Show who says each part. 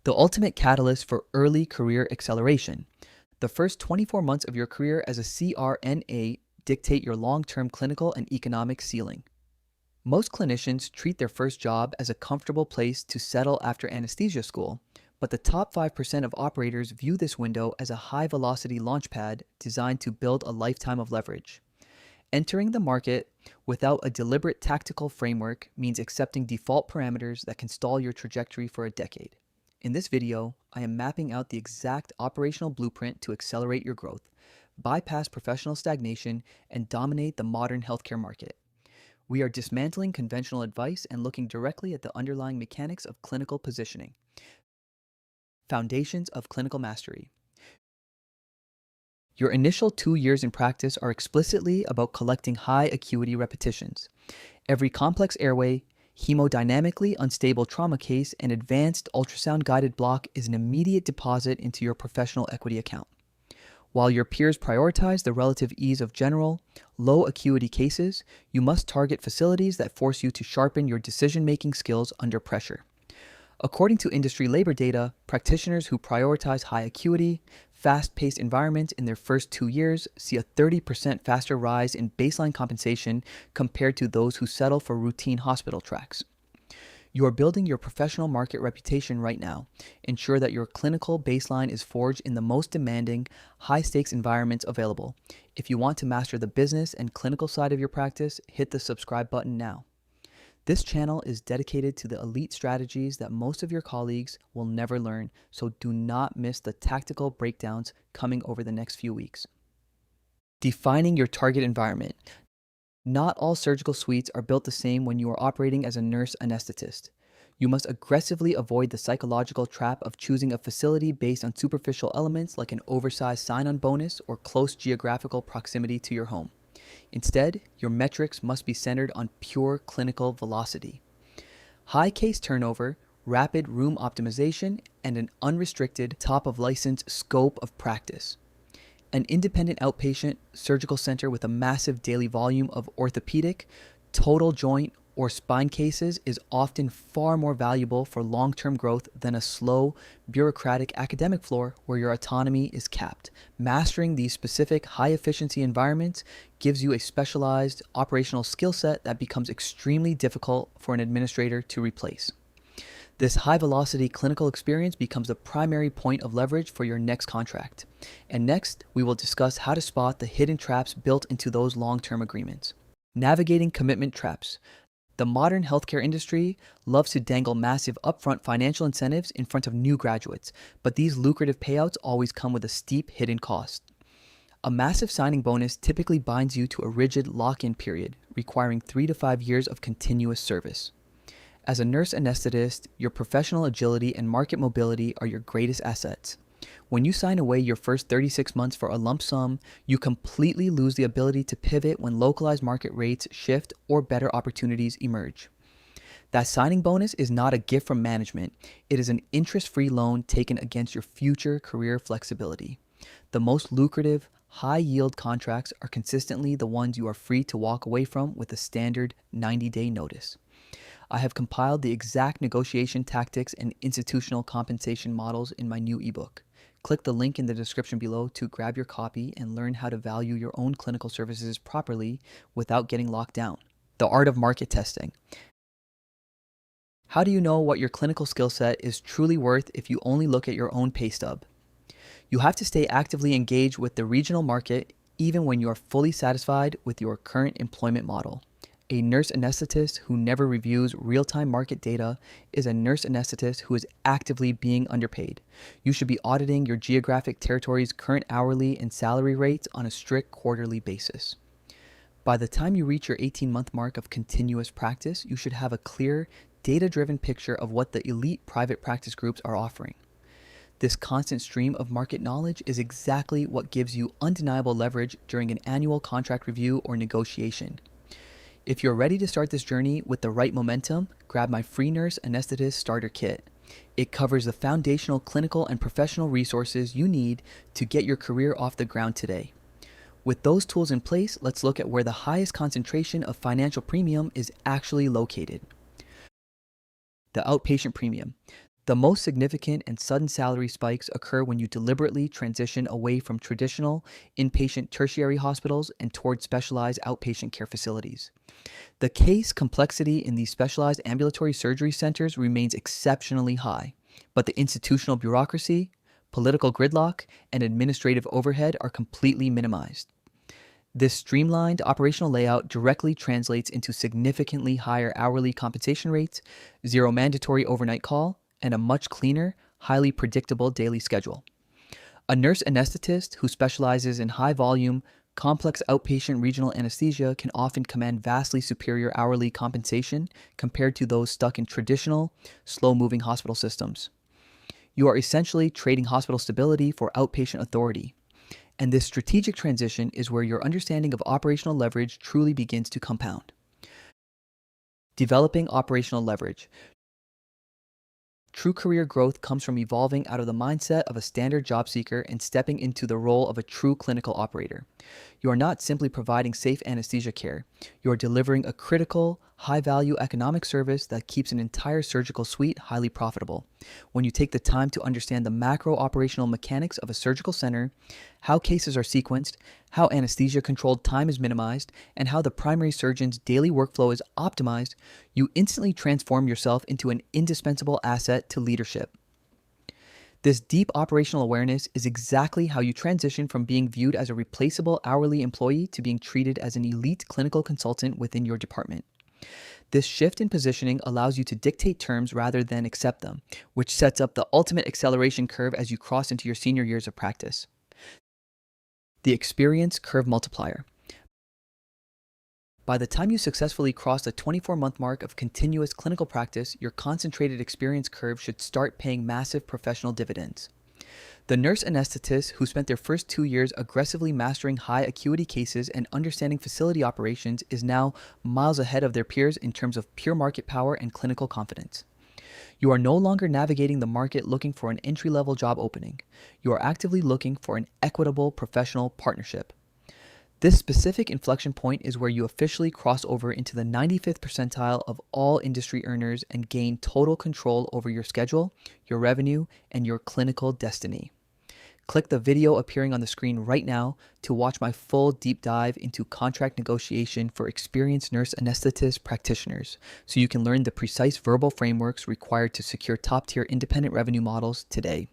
Speaker 1: The ultimate catalyst for early career acceleration. The first 24 months of your career as a CRNA dictate your long-term clinical and economic ceiling. Most clinicians treat their first job as a comfortable place to settle after anesthesia school, but the top 5% of operators view this window as a high-velocity launchpad designed to build a lifetime of leverage. Entering the market without a deliberate tactical framework means accepting default parameters that can stall your trajectory for a decade. In this video, I am mapping out the exact operational blueprint to accelerate your growth, bypass professional stagnation, and dominate the modern healthcare market. We are dismantling conventional advice and looking directly at the underlying mechanics of clinical positioning. Foundations of clinical mastery. Your initial 2 years in practice are explicitly about collecting high acuity repetitions. Every complex airway, hemodynamically unstable trauma case, and advanced ultrasound-guided block is an immediate deposit into your professional equity account. While your peers prioritize the relative ease of general, low acuity cases, you must target facilities that force you to sharpen your decision-making skills under pressure. According to industry labor data, practitioners who prioritize high acuity, fast-paced environments in their first 2 years see a 30% faster rise in baseline compensation compared to those who settle for routine hospital tracks. You are building your professional market reputation right now. Ensure that your clinical baseline is forged in the most demanding, high-stakes environments available. If you want to master the business and clinical side of your practice, hit the subscribe button now. This channel is dedicated to the elite strategies that most of your colleagues will never learn, so do not miss the tactical breakdowns coming over the next few weeks. Defining your target environment. Not all surgical suites are built the same when you are operating as a nurse anesthetist. You must aggressively avoid the psychological trap of choosing a facility based on superficial elements like an oversized sign-on bonus or close geographical proximity to your home. Instead, your metrics must be centered on pure clinical velocity. High case turnover, rapid room optimization, and an unrestricted top-of-license scope of practice. An independent outpatient surgical center with a massive daily volume of orthopedic, total joint, or spine cases is often far more valuable for long-term growth than a slow, bureaucratic academic floor where your autonomy is capped. Mastering these specific high-efficiency environments gives you a specialized operational skill set that becomes extremely difficult for an administrator to replace. This high-velocity clinical experience becomes the primary point of leverage for your next contract. And next, we will discuss how to spot the hidden traps built into those long-term agreements. Navigating commitment traps. The modern healthcare industry loves to dangle massive upfront financial incentives in front of new graduates, but these lucrative payouts always come with a steep hidden cost. A massive signing bonus typically binds you to a rigid lock-in period, requiring 3 to 5 years of continuous service. As a nurse anesthetist, your professional agility and market mobility are your greatest assets. When you sign away your first 36 months for a lump sum, you completely lose the ability to pivot when localized market rates shift or better opportunities emerge. That signing bonus is not a gift from management. It is an interest-free loan taken against your future career flexibility. The most lucrative, high-yield contracts are consistently the ones you are free to walk away from with a standard 90-day notice. I have compiled the exact negotiation tactics and institutional compensation models in my new ebook. Click the link in the description below to grab your copy and learn how to value your own clinical services properly without getting locked down. The art of market testing. How do you know what your clinical skill set is truly worth if you only look at your own pay stub? You have to stay actively engaged with the regional market even when you are fully satisfied with your current employment model. A nurse anesthetist who never reviews real-time market data is a nurse anesthetist who is actively being underpaid. You should be auditing your geographic territory's current hourly and salary rates on a strict quarterly basis. By the time you reach your 18-month mark of continuous practice, you should have a clear, data-driven picture of what the elite private practice groups are offering. This constant stream of market knowledge is exactly what gives you undeniable leverage during an annual contract review or negotiation. If you're ready to start this journey with the right momentum, grab my free Nurse Anesthetist Starter Kit. It covers the foundational clinical and professional resources you need to get your career off the ground today. With those tools in place, let's look at where the highest concentration of financial premium is actually located. The outpatient premium. The most significant and sudden salary spikes occur when you deliberately transition away from traditional inpatient tertiary hospitals and toward specialized outpatient care facilities. The case complexity in these specialized ambulatory surgery centers remains exceptionally high, but the institutional bureaucracy, political gridlock, and administrative overhead are completely minimized. This streamlined operational layout directly translates into significantly higher hourly compensation rates, zero mandatory overnight call, and a much cleaner, highly predictable daily schedule. A nurse anesthetist who specializes in high volume, complex outpatient regional anesthesia can often command vastly superior hourly compensation compared to those stuck in traditional, slow moving hospital systems. You are essentially trading hospital stability for outpatient authority. And this strategic transition is where your understanding of operational leverage truly begins to compound. Developing operational leverage. True career growth comes from evolving out of the mindset of a standard job seeker and stepping into the role of a true clinical operator. You are not simply providing safe anesthesia care. You are delivering a critical, high-value economic service that keeps an entire surgical suite highly profitable. When you take the time to understand the macro operational mechanics of a surgical center, how cases are sequenced, how anesthesia-controlled time is minimized, and how the primary surgeon's daily workflow is optimized, you instantly transform yourself into an indispensable asset to leadership. This deep operational awareness is exactly how you transition from being viewed as a replaceable hourly employee to being treated as an elite clinical consultant within your department. This shift in positioning allows you to dictate terms rather than accept them, which sets up the ultimate acceleration curve as you cross into your senior years of practice. The experience curve multiplier. By the time you successfully cross the 24-month mark of continuous clinical practice, your concentrated experience curve should start paying massive professional dividends. The nurse anesthetists who spent their first 2 years aggressively mastering high acuity cases and understanding facility operations is now miles ahead of their peers in terms of pure market power and clinical confidence. You are no longer navigating the market looking for an entry-level job opening. You are actively looking for an equitable professional partnership. This specific inflection point is where you officially cross over into the 95th percentile of all industry earners and gain total control over your schedule, your revenue, and your clinical destiny. Click the video appearing on the screen right now to watch my full deep dive into contract negotiation for experienced nurse anesthetist practitioners so you can learn the precise verbal frameworks required to secure top-tier independent revenue models today.